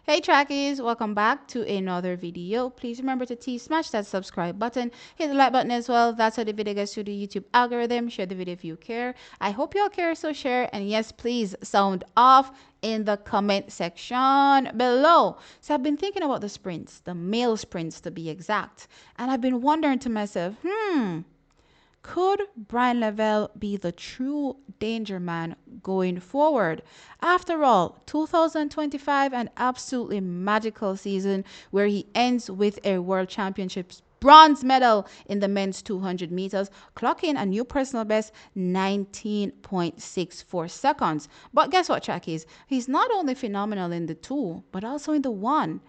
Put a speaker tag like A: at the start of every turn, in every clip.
A: Hey trackies, welcome back to another video. Please remember to smash that subscribe button, hit the like button as well. That's how the video gets to the YouTube algorithm. Share the video if you care. I hope y'all care, so share. And yes, please sound off in the comment section below. So I've been thinking about the sprints, the male sprints to be exact, and I've been wondering to myself, could Bryan Lavell be the true danger man going forward? After all, 2025, an absolutely magical season where he ends with a World Championships bronze medal in the men's 200 meters, clocking a new personal best 19.64 seconds. But guess what, trackies? He's not only phenomenal in the two, but also in the one.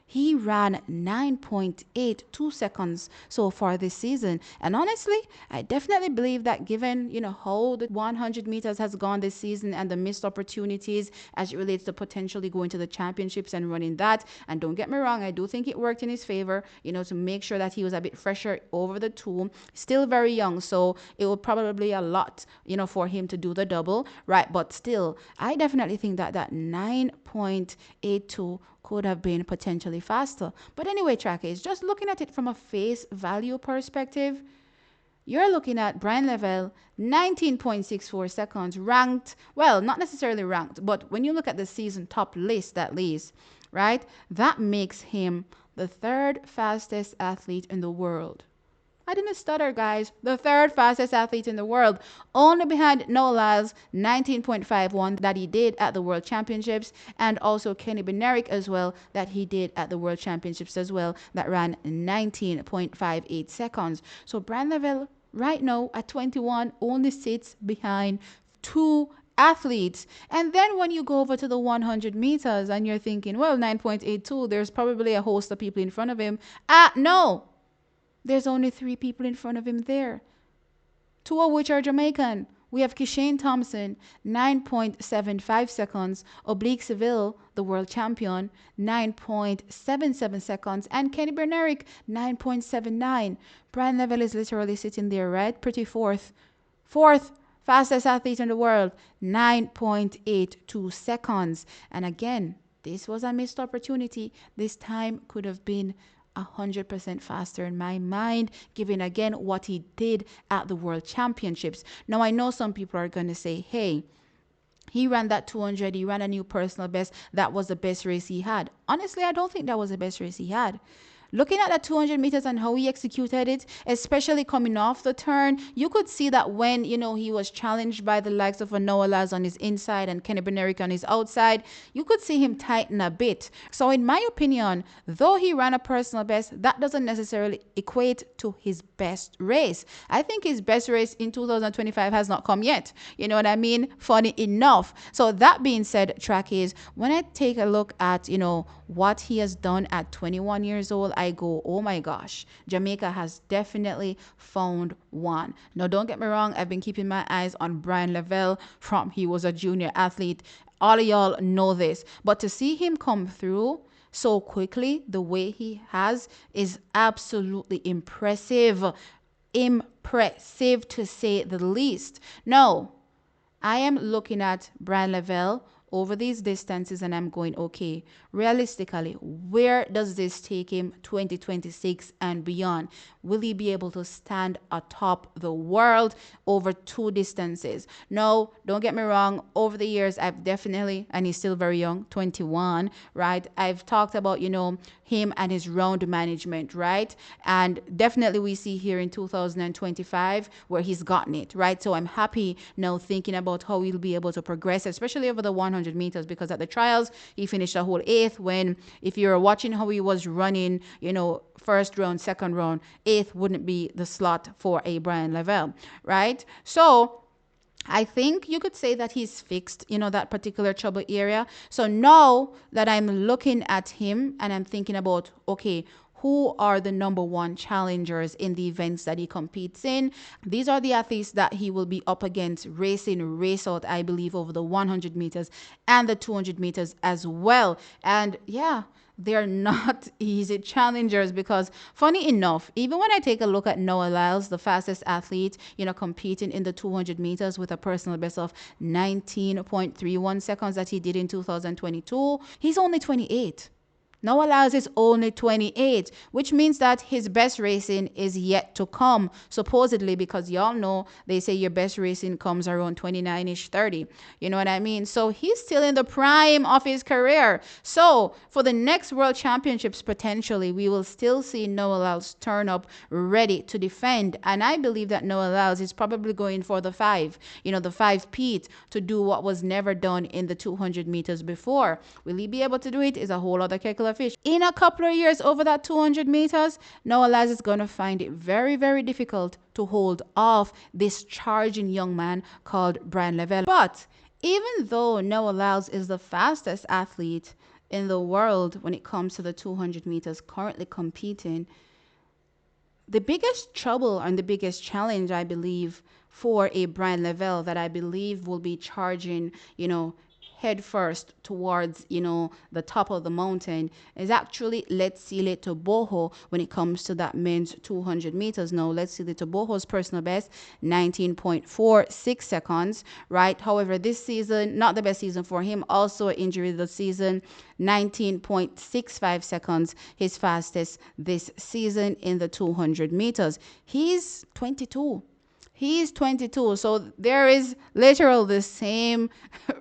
A: He ran 9.82 seconds so far this season. And honestly, I definitely believe that given, how the 100 meters has gone this season and the missed opportunities as it relates to potentially going to the championships and running that. And don't get me wrong, I do think it worked in his favor, to make sure that he was a bit fresher over the two. Still very young, so it will probably a lot, for him to do the double, right? But still, I definitely think that 9.82 could have been potentially faster. But anyway, trackies, just looking at it from a face value perspective, you're looking at Bryan Lavell, 19.64 seconds, ranked, well, not necessarily ranked, but when you look at the season top list at least, right, that makes him the third fastest athlete in the world. I didn't stutter, guys. The third fastest athlete in the world, only behind Lavell's 19.51 that he did at the World Championships, and also Kenny Bednarek as well, that he did at the World Championships as well, that ran 19.58 seconds. So Bryan Lavell right now at 21 only sits behind two athletes. And then when you go over to the 100 meters and you're thinking, well, 9.82, there's probably a host of people in front of him. No. There's only 3 people in front of him there, 2 of which are Jamaican. We have Kishane Thompson, 9.75 seconds, Oblique Seville, the world champion, 9.77 seconds, and Kenny Bednarek, 9.79. Bryan Lavell is literally sitting there, right? Pretty fourth fastest athlete in the world, 9.82 seconds. And again, this was a missed opportunity. This time could have been 100% faster in my mind, given again what he did at the World Championships. Now, I know some people are going to say, hey, he ran that 200, he ran a new personal best. That was the best race he had. Honestly, I don't think that was the best race he had. Looking at the 200 meters and how he executed it, especially coming off the turn, you could see that when, he was challenged by the likes of Laz on his inside and Kenny Bednarek on his outside, you could see him tighten a bit. So in my opinion, though he ran a personal best, that doesn't necessarily equate to his best race. I think his best race in 2025 has not come yet. You know what I mean? Funny enough. So that being said, trackies, when I take a look at, what he has done at 21 years old, I go, oh my gosh, Jamaica has definitely found one. Now, don't get me wrong, I've been keeping my eyes on Bryan Lavell from he was a junior athlete. All of y'all know this. But to see him come through so quickly, the way he has, is absolutely impressive. Impressive to say the least. No, I am looking at Bryan Lavell over these distances and I'm going, okay, realistically, where does this take him 2026 and beyond? Will he be able to stand atop the world over 2 distances? No, don't get me wrong. Over the years, I've definitely, and he's still very young, 21, right? I've talked about, him and his round management, right? And definitely we see here in 2025 where he's gotten it, right? So I'm happy now thinking about how he'll be able to progress, especially over the 100 meters, because at the trials, he finished a whole 8th when, if you're watching how he was running, first round, second round, 8th wouldn't be the slot for a Bryan Lavell, right? So I think you could say that he's fixed, that particular trouble area. So now that I'm looking at him and I'm thinking about, okay, who are the number one challengers in the events that he competes in. These are the athletes that he will be up against racing race out, I believe, over the 100 meters and the 200 meters as well. And yeah, they're not easy challengers because, funny enough, even when I take a look at Noah Lyles, the fastest athlete, competing in the 200 meters with a personal best of 19.31 seconds that he did in 2022, he's only 28. Noah Lyles is only 28, which means that his best racing is yet to come, supposedly, because y'all know they say your best racing comes around 29-ish, 30. You know what I mean? So he's still in the prime of his career. So for the next World Championships, potentially, we will still see Noah Lyles turn up ready to defend. And I believe that Noah Lyles is probably going for the 5, the 5-peat to do what was never done in the 200 meters before. Will he be able to do it? Is a whole other kettle of fish. In a couple of years over that 200 meters, Noah Lyles is going to find it very, very difficult to hold off this charging young man called Bryan Lavell. But even though Noah Lyles is the fastest athlete in the world when it comes to the 200 meters currently competing, the biggest trouble and the biggest challenge, I believe, for a Bryan Lavell that I believe will be charging, head first towards, the top of the mountain is actually Letsile Toboho when it comes to that men's 200 meters. Now, Letsile Toboho's personal best, 19.46 seconds, right? However, this season, not the best season for him. Also, injury this season, 19.65 seconds, his fastest this season in the 200 meters. He's 22. He's 22, so there is literally the same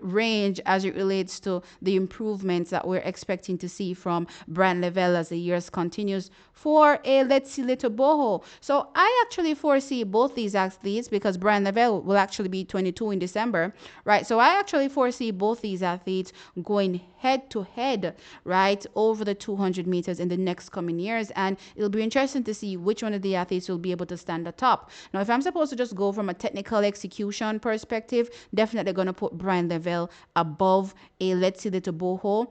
A: range as it relates to the improvements that we're expecting to see from Bryan Lavell as the years continues for a Letsile Toboho. So I actually foresee both these athletes, because Bryan Lavell will actually be 22 in December, right? So I actually foresee both these athletes going head to head, right, over the 200 meters in the next coming years. And it'll be interesting to see which one of the athletes will be able to stand atop. Now, if I'm supposed to just go from a technical execution perspective, definitely going to put Bryan Lavell above a Letsile Toboho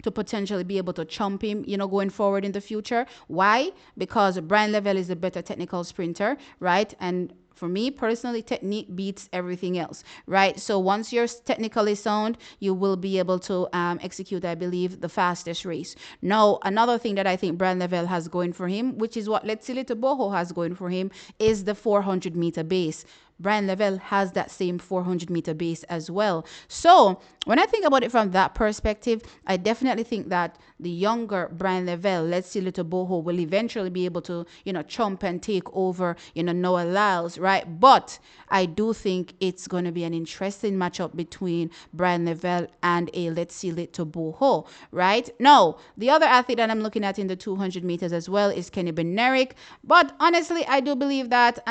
A: to potentially be able to chump him, going forward in the future. Why? Because Bryan Lavell is a better technical sprinter, right? And for me personally, technique beats everything else, right? So once you're technically sound, you will be able to execute, I believe, the fastest race. Now, another thing that I think Bryan Lavell has going for him, which is what Letsile Toboho has going for him, is the 400-meter base. Bryan Lavell has that same 400-meter base as well. So when I think about it from that perspective, I definitely think that the younger Bryan Lavell, Letsile Toboho, will eventually be able to, chump and take over, Noah Lyles, right? But I do think it's going to be an interesting matchup between Bryan Lavell and a Letsile Toboho, right? Now, the other athlete that I'm looking at in the 200 meters as well is Kenny Bednarik. But honestly, I do believe that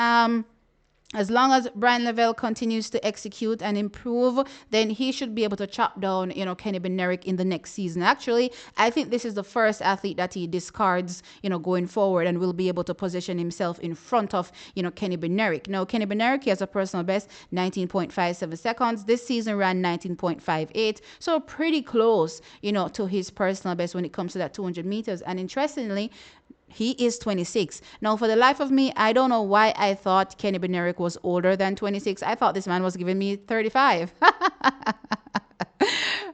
A: as long as Bryan Lavell continues to execute and improve, then he should be able to chop down, Kenny Bednarik in the next season. Actually, I think this is the first athlete that he discards, going forward, and will be able to position himself in front of, Kenny Bednarik. Now, Kenny Bednarik, he has a personal best, 19.57 seconds. This season ran 19.58, so pretty close, to his personal best when it comes to that 200 meters. And interestingly, he is 26. Now, for the life of me, I don't know why I thought Kenny Bednarik was older than 26. I thought this man was giving me 35. Oh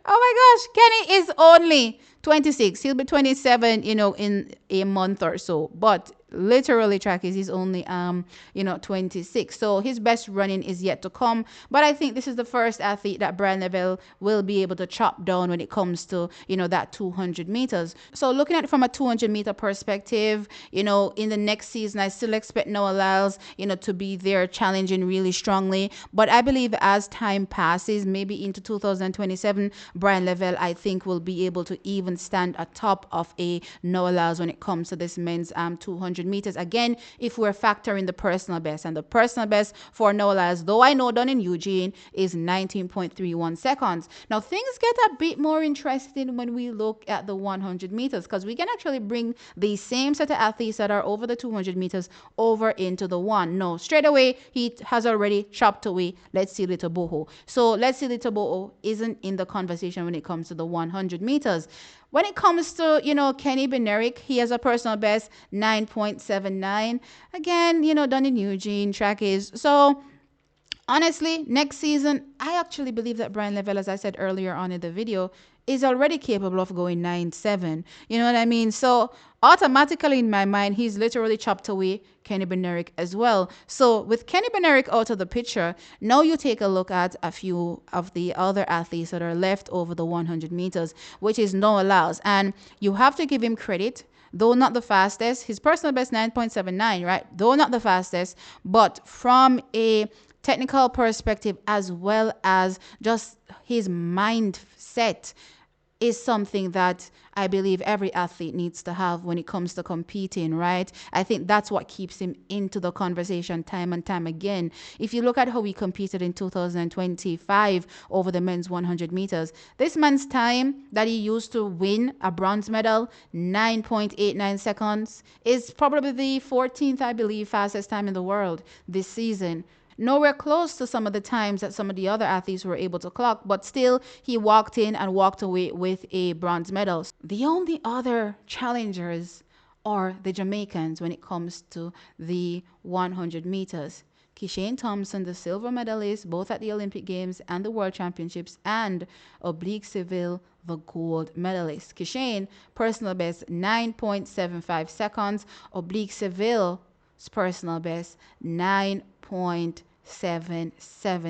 A: my gosh, Kenny is only 26. He'll be 27, in a month or so. But literally, trackies, he's only 26. So his best running is yet to come. But I think this is the first athlete that Bryan Lavell will be able to chop down when it comes to, that 200 meters. So looking at it from a 200-meter perspective, in the next season, I still expect Noah Lyles, to be there challenging really strongly. But I believe as time passes, maybe into 2027, Bryan Lavell, I think, will be able to even stand atop of a Noah Lyles when it comes to this men's 200 meters. Again, if we're factoring the personal best, and the personal best for Noah Lyles, though I know done in Eugene, is 19.31 seconds. Now, things get a bit more interesting when we look at the 100 meters, because we can actually bring the same set of athletes that are over the 200 meters over into the one. No, straight away, he has already chopped away Letsile Toboho. So Letsile Toboho isn't in the conversation when it comes to the 100 meters. When it comes to, Kenny Benerick, he has a personal best 9.79. Again, done in Eugene, track is. So honestly, next season, I actually believe that Bryan Levell, as I said earlier on in the video, is already capable of going 9.7. You know what I mean? So automatically in my mind, he's literally chopped away Kenny Benerick as well. So with Kenny Benerick out of the picture, now you take a look at a few of the other athletes that are left over the 100 meters, which is Noah Lyles. And you have to give him credit, though not the fastest. His personal best 9.79, right? Though not the fastest, but from a technical perspective as well as just his mindset is something that I believe every athlete needs to have when it comes to competing, right? I think that's what keeps him into the conversation time and time again. If you look at how he competed in 2025 over the men's 100 meters, this man's time that he used to win a bronze medal, 9.89 seconds, is probably the 14th, I believe, fastest time in the world this season. Nowhere close to some of the times that some of the other athletes were able to clock, but still he walked in and walked away with a bronze medal. The only other challengers are the Jamaicans when it comes to the 100 meters. Kishane Thompson, the silver medalist, both at the Olympic Games and the World Championships, and Oblique Seville, the gold medalist. Kishane, personal best 9.75 seconds. Oblique Seville's personal best 9.77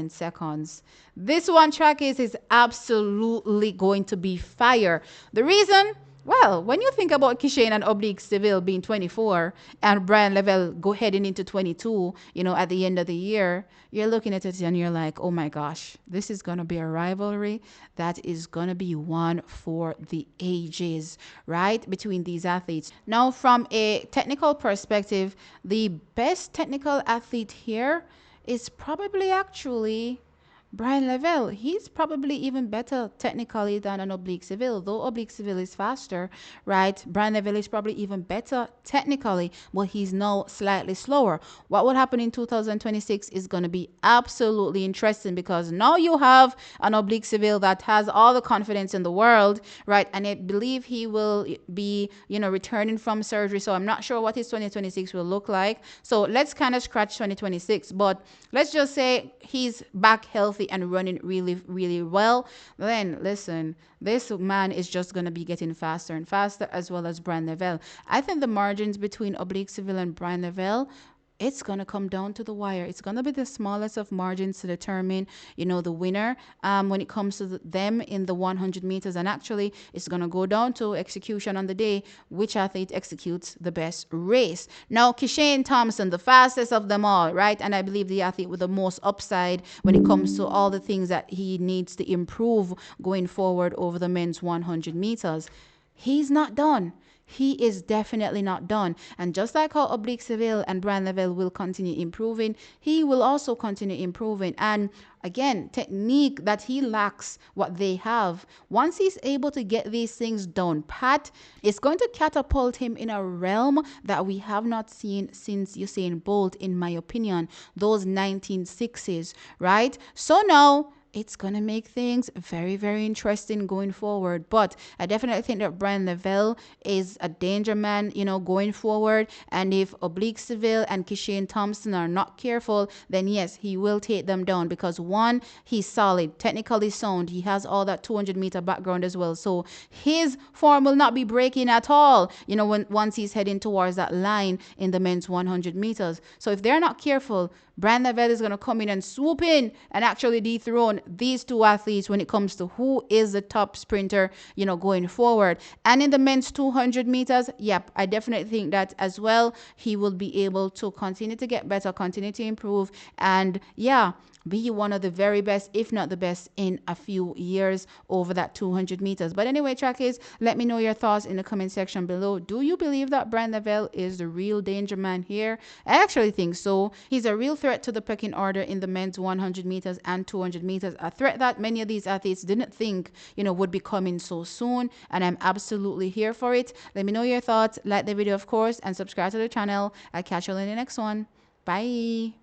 A: seconds. This one track is absolutely going to be fire. The reason, well, when you think about Kishane and Oblique Seville being 24 and Bryan Levell heading into 22, at the end of the year, you're looking at it and you're like, oh my gosh, this is going to be a rivalry that is going to be one for the ages, right? Between these athletes. Now, from a technical perspective, the best technical athlete here is probably actually Bryan Lavell. He's probably even better technically than an Oblique Seville, though Oblique Seville is faster, right? Bryan Lavell is probably even better technically, but he's now slightly slower. What will happen in 2026 is going to be absolutely interesting, because now you have an Oblique Seville that has all the confidence in the world, right? And I believe he will be, returning from surgery. So I'm not sure what his 2026 will look like. So let's kind of scratch 2026, but let's just say he's back healthy and running really, really well. Then listen, this man is just going to be getting faster and faster, as well as Bryan Lavell. I think the margins between Oblique Seville and Bryan Lavell, it's going to come down to the wire. It's going to be the smallest of margins to determine, the winner when it comes to them in the 100 meters. And actually, it's going to go down to execution on the day, which athlete executes the best race. Now, Kishane Thompson, the fastest of them all, right? And I believe the athlete with the most upside when it comes to all the things that he needs to improve going forward over the men's 100 meters. He's not done. He is definitely not done. And just like how Oblique Seville and Bryan Lavell will continue improving, he will also continue improving. And again, technique that he lacks, what they have. Once he's able to get these things done pat, it's going to catapult him in a realm that we have not seen since Usain Bolt, in my opinion, those 1960s, right? So now it's going to make things very, very interesting going forward. But I definitely think that Bryan Lavell is a danger man, going forward. And if Oblique Seville and Kishane Thompson are not careful, then yes, he will take them down, because one, he's solid, technically sound. He has all that 200-meter background as well. So his form will not be breaking at all, once he's heading towards that line in the men's 100 meters. So if they're not careful, Bryan Lavell is going to come in and swoop in and actually dethrone these two athletes when it comes to who is the top sprinter, going forward. And in the men's 200 meters, yep, I definitely think that as well, he will be able to continue to get better, continue to improve, and yeah, be one of the very best, if not the best, in a few years over that 200 meters. But anyway, trackies, let me know your thoughts in the comment section below. Do you believe that Bryan Lavell is the real danger man here? I actually think so. He's a real threat to the pecking order in the men's 100 meters and 200 meters, a threat that many of these athletes didn't think, would be coming so soon, and I'm absolutely here for it. Let me know your thoughts, like the video, of course, and subscribe to the channel. I'll catch you in the next one. Bye.